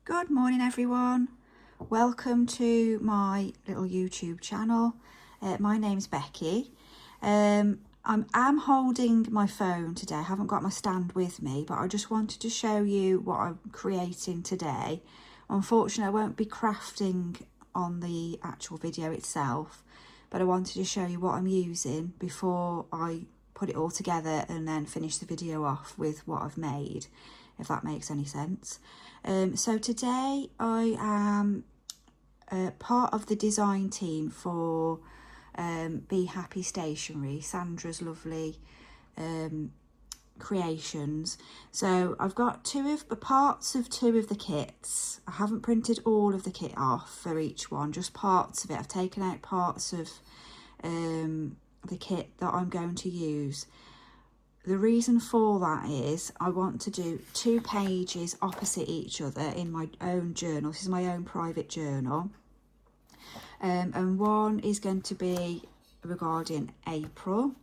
Good morning everyone, welcome to my little YouTube channel. My name's Becky. I'm holding my phone today. I haven't got my stand with me, but I just wanted to show you what I'm creating today. Unfortunately, I won't be crafting on the actual video itself, but I wanted to show you what I'm using before I put it all together and then finish the video off with what I've made, if that makes any sense. So today I am part of the design team for Be Happy Stationery, Sandra's lovely creations. So I've got parts of two of the kits. I haven't printed all of the kit off for each one, just parts of it. I've taken out parts of the kit that I'm going to use. The reason for that is I want to do 2 pages opposite each other in my own journal. This is my own private journal. And one is going to be regarding April,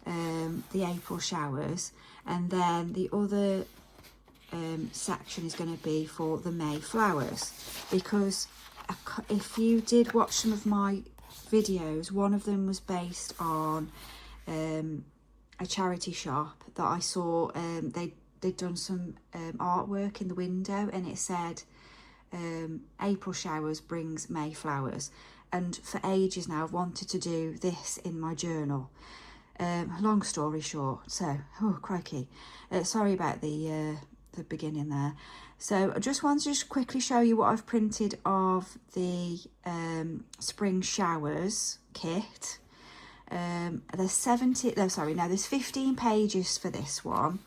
the April showers. And then the other section is going to be for the May flowers. Because if you did watch some of my videos, one of them was based on a charity shop that I saw. They'd done some artwork in the window, and it said April showers brings May flowers. And for ages now I've wanted to do this in my journal. Long story short, so crikey, sorry about the beginning there. So I just want to quickly show you what I've printed of the spring showers kit. There's there's 15 pages for this one.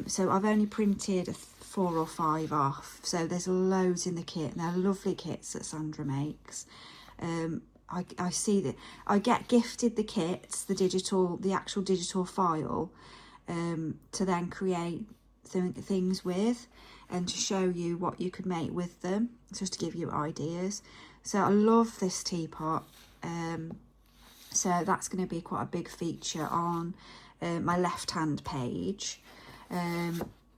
So I've only printed 4 or 5 off. So there's loads in the kit, and they're lovely kits that Sandra makes. I see that I get gifted the kits, the actual digital file, to then create things with, and to show you what you could make with them, just to give you ideas. So I love this teapot. So that's going to be quite a big feature on my left hand page.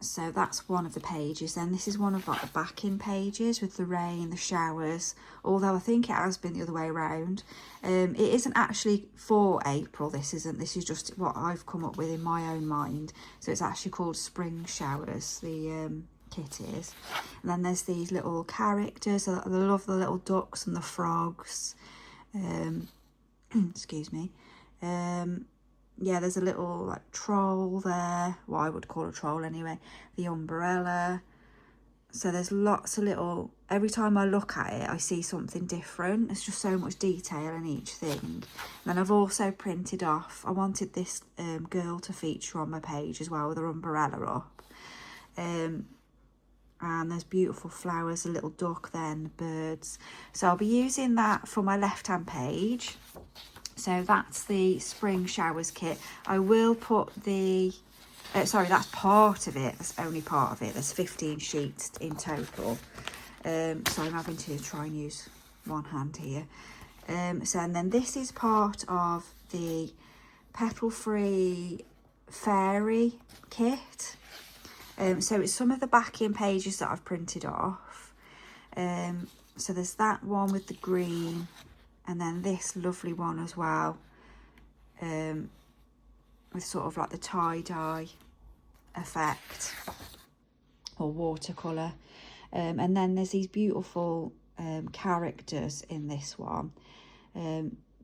So that's one of the pages. Then this is one of like the backing pages with the rain, the showers, although I think it has been the other way around. It isn't actually for April, this is just what I've come up with in my own mind. So it's actually called Spring Showers, the kit is. And then there's these little characters. I love the little ducks and the frogs. Excuse me. Yeah, there's a little like troll there, what I would call a troll anyway, the umbrella. So there's lots of little, every time I look at it I see something different. There's just so much detail in each thing. And then I've also printed off, I wanted this girl to feature on my page as well with her umbrella up. And there's beautiful flowers, a little duck there and the birds. So I'll be using that for my left hand page. So that's the spring showers kit. I will put the, sorry, that's part of it. That's only part of it. There's 15 sheets in total. So I'm having to try and use one hand here. So, and then this is part of the Petalfey Faeries kit. So it's some of the backing pages that I've printed off. So there's that one with the green, and then this lovely one as well, with sort of like the tie-dye effect or watercolour. And then there's these beautiful characters in this one.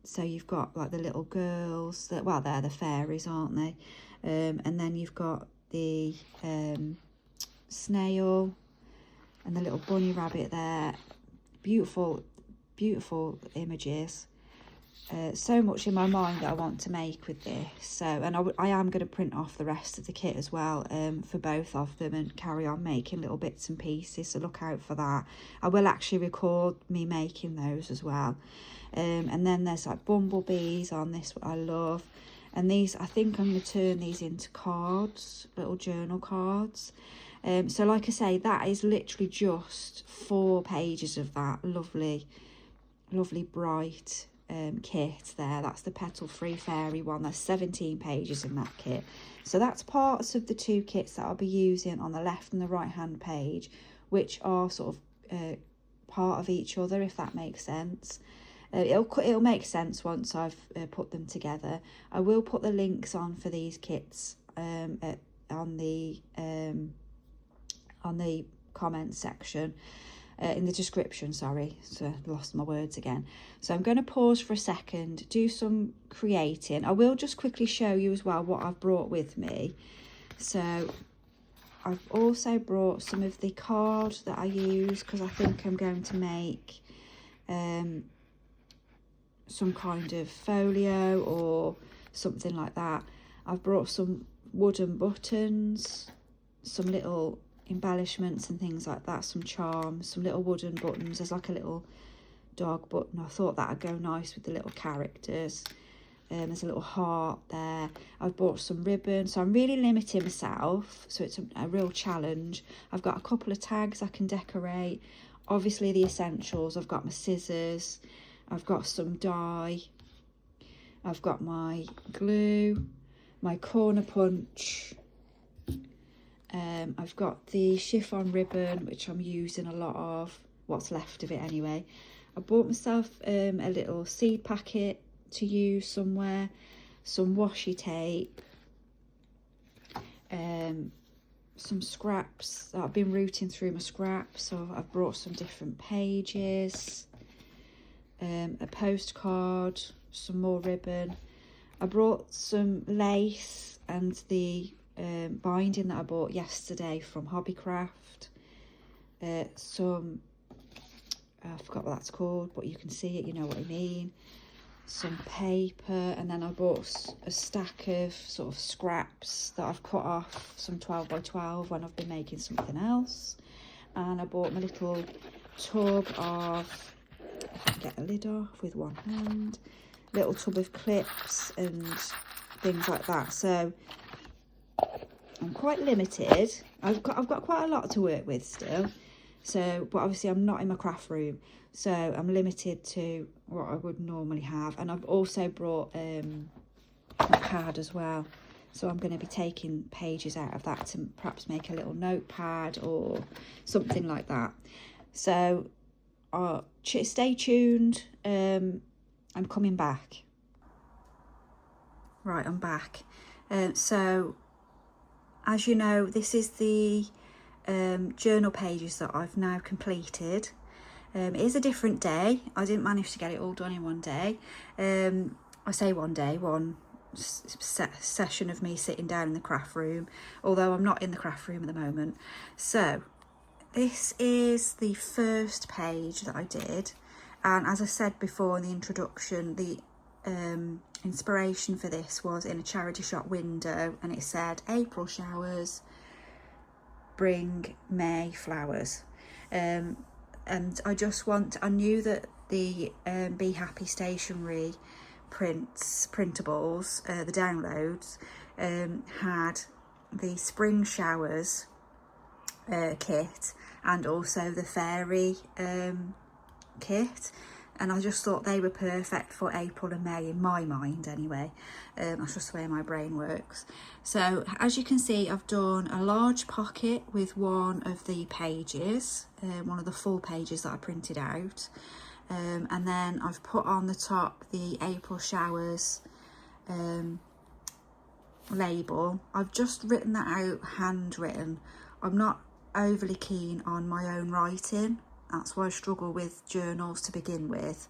So you've got like the little girls, well, they're the fairies, aren't they? And then you've got the snail and the little bunny rabbit there. Beautiful images. So much in my mind that I want to make with this. So, and I am going to print off the rest of the kit as well, for both of them, and carry on making little bits and pieces, so look out for that. I will actually record me making those as well. And then there's like bumblebees on this, what I love. And these, I think I'm going to turn these into cards, little journal cards. So like I say, that is literally just 4 pages of that lovely bright kit there. That's the Petalfey Fairy one. There's 17 pages in that kit. So that's parts of the two kits that I'll be using on the left and the right hand page, which are sort of part of each other, if that makes sense. It'll make sense once I've put them together. I will put the links on for these kits on the comments section, in the description, sorry, so I lost my words again. So I'm going to pause for a second, do some creating. I will just quickly show you as well what I've brought with me. So I've also brought some of the card that I use, because I think I'm going to make some kind of folio or something like that. I've brought some wooden buttons, some little embellishments and things like that, some charms, some little wooden buttons. There's like a little dog button. I thought that would go nice with the little characters. There's a little heart there. I've bought some ribbon, so I'm really limiting myself, so it's a real challenge. I've got a couple of tags I can decorate, obviously the essentials. I've got my scissors, I've got some dye, I've got my glue, my corner punch, I've got the chiffon ribbon, which I'm using a lot of, what's left of it anyway. I bought myself a little seed packet to use somewhere, some washi tape, some scraps. I've been rooting through my scraps, so I've brought some different pages, a postcard, some more ribbon. I brought some lace and the binding that I bought yesterday from Hobbycraft, some, I forgot what that's called, but you can see it, you know what I mean, some paper, and then I bought a stack of sort of scraps that I've cut off, some 12 by 12 when I've been making something else. And I bought my little tub of, if I can get the lid off with one hand, little tub of clips and things like that. So I'm quite limited. I've got quite a lot to work with still. So, but obviously I'm not in my craft room, so I'm limited to what I would normally have. And I've also brought a pad as well, so I'm going to be taking pages out of that to perhaps make a little notepad or something like that. So stay tuned. I'm coming back. Right, I'm back. So as you know, this is the journal pages that I've now completed. It is a different day. I didn't manage to get it all done in one day. I say one day, one session of me sitting down in the craft room, although I'm not in the craft room at the moment. So this is the first page that I did, and as I said before in the introduction, the inspiration for this was in a charity shop window, and it said April showers bring May flowers. And I knew that the Be Happy stationery printables, the downloads, had the spring showers kit and also the fairy kit, and I just thought they were perfect for April and May in my mind anyway. That's just the way my brain works. So as you can see, I've done a large pocket with one of the pages, one of the full pages that I printed out, and then I've put on the top the April showers label. I've just written that out handwritten. I'm not overly keen on my own writing. That's why I struggle with journals to begin with,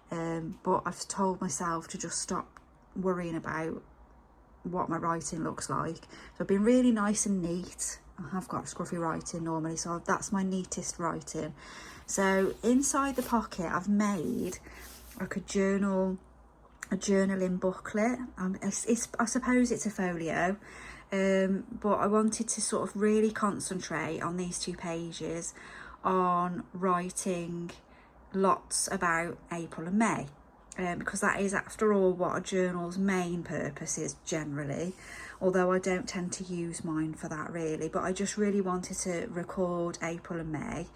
but I've told myself to just stop worrying about what my writing looks like. So I've been really nice and neat. I have got scruffy writing normally, so that's my neatest writing. So inside the pocket I've made like a journaling booklet. I suppose it's a folio, but I wanted to sort of really concentrate on these two pages on writing lots about April and May, because that is, after all, what a journal's main purpose is generally, although I don't tend to use mine for that really. But I just really wanted to record April and May,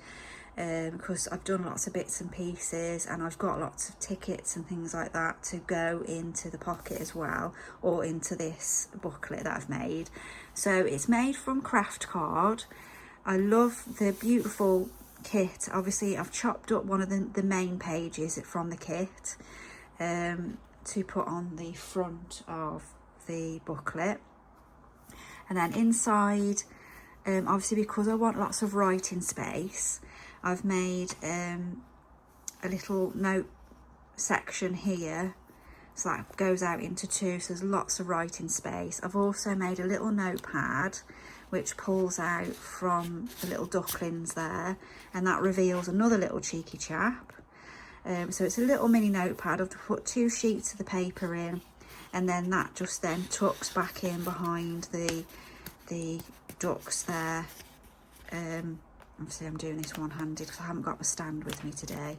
because I've done lots of bits and pieces, and I've got lots of tickets and things like that to go into the pocket as well, or into this booklet that I've made. So it's made from craft card. I love the beautiful kit. Obviously I've chopped up one of the main pages from the kit to put on the front of the booklet. And then inside, obviously because I want lots of writing space, I've made a little note section here, so that goes out into two, so there's lots of writing space. I've also made a little notepad which pulls out from the little ducklings there, and that reveals another little cheeky chap. So it's a little mini notepad. I've put 2 sheets of the paper in, and then that just then tucks back in behind the ducks there. Obviously I'm doing this one-handed because I haven't got my stand with me today.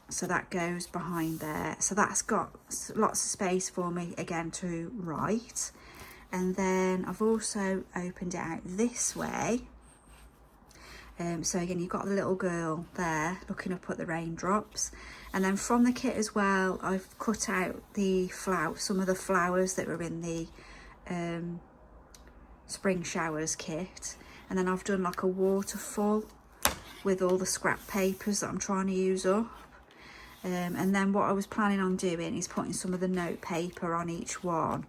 So that goes behind there. So that's got lots of space for me again to write. And then I've also opened it out this way. So again, you've got the little girl there looking up at the raindrops. And then from the kit as well, I've cut out some of the flowers that were in the spring showers kit. And then I've done like a waterfall with all the scrap papers that I'm trying to use up. And then what I was planning on doing is putting some of the note paper on each one.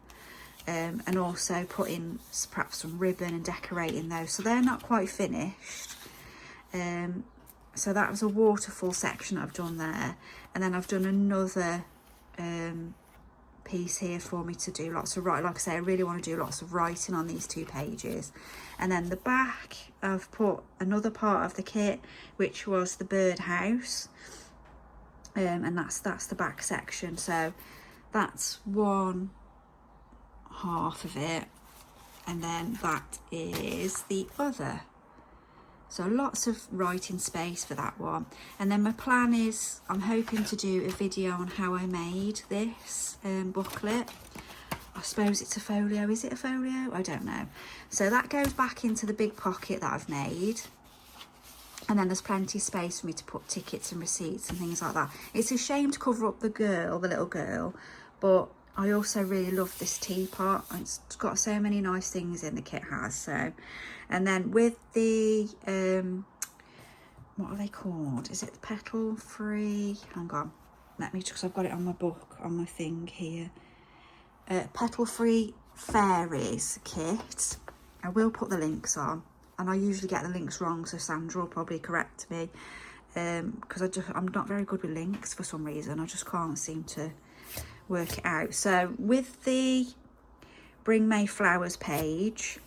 And also putting perhaps some ribbon and decorating those. So they're not quite finished. So that was a waterfall section I've done there. And then I've done another piece here for me to do lots of writing. Like I say, I really want to do lots of writing on these 2 pages. And then the back, I've put another part of the kit, which was the birdhouse. And that's the back section. So that's one half of it, and then that is the other. So lots of writing space for that one. And then my plan is, I'm hoping to do a video on how I made this booklet. I suppose it's a folio. Is it a folio? I don't know. So that goes back into the big pocket that I've made. And then there's plenty of space for me to put tickets and receipts and things like that. It's a shame to cover up the little girl, but I also really love this teapot. It's got so many nice things in, the kit has. So, and then with the what are they called? Is it the Petalfey? Hang on, let me, because I've got it on my book, on my thing here. Petalfey Faeries kit. I will put the links on, and I usually get the links wrong, so Sandra will probably correct me, because I'm not very good with links for some reason. I just can't seem to work it out. So with the Bring May Flowers page,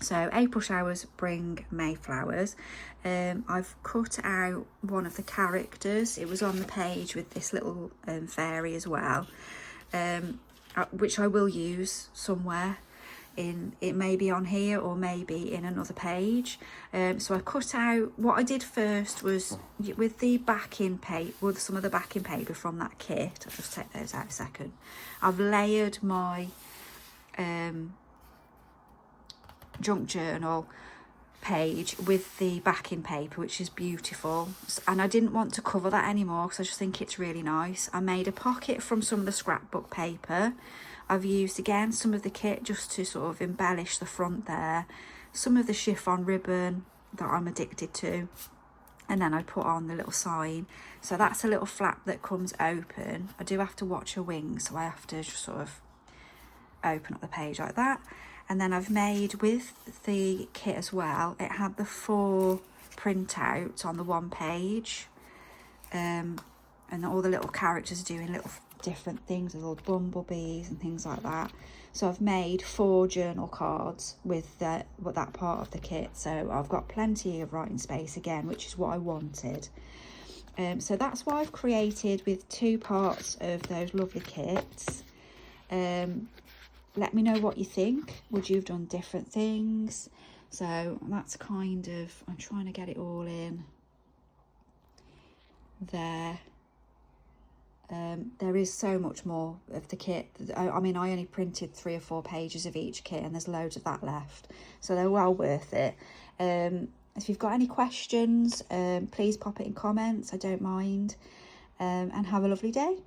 so April showers, bring May flowers, I've cut out one of the characters. It was on the page with this little fairy as well, which I will use somewhere. It may be on here or maybe in another page. So I cut out, what I did first was with the backing paper, with some of the backing paper from that kit, I'll just take those out a second. I've layered my junk journal page with the backing paper, which is beautiful, and I didn't want to cover that anymore because I just think it's really nice. I made a pocket from some of the scrapbook paper. I've used again some of the kit just to sort of embellish the front there, some of the chiffon ribbon that I'm addicted to, and then I put on the little sign. So that's a little flap that comes open. I do have to watch her wings, so I have to just sort of open up the page like that. And then I've made with the kit as well, it had the 4 printouts on the one page, and all the little characters are doing little different things, with little bumblebees and things like that. So I've made 4 journal cards with that part of the kit. So I've got plenty of writing space again, which is what I wanted. So that's what I've created with 2 parts of those lovely kits. Let me know what you think. Would you have done different things? So that's kind of, I'm trying to get it all in there. There is so much more of the kit. I mean, I only printed 3 or 4 pages of each kit, and there's loads of that left, so they're well worth it. If you've got any questions, please pop it in comments. I don't mind. And have a lovely day.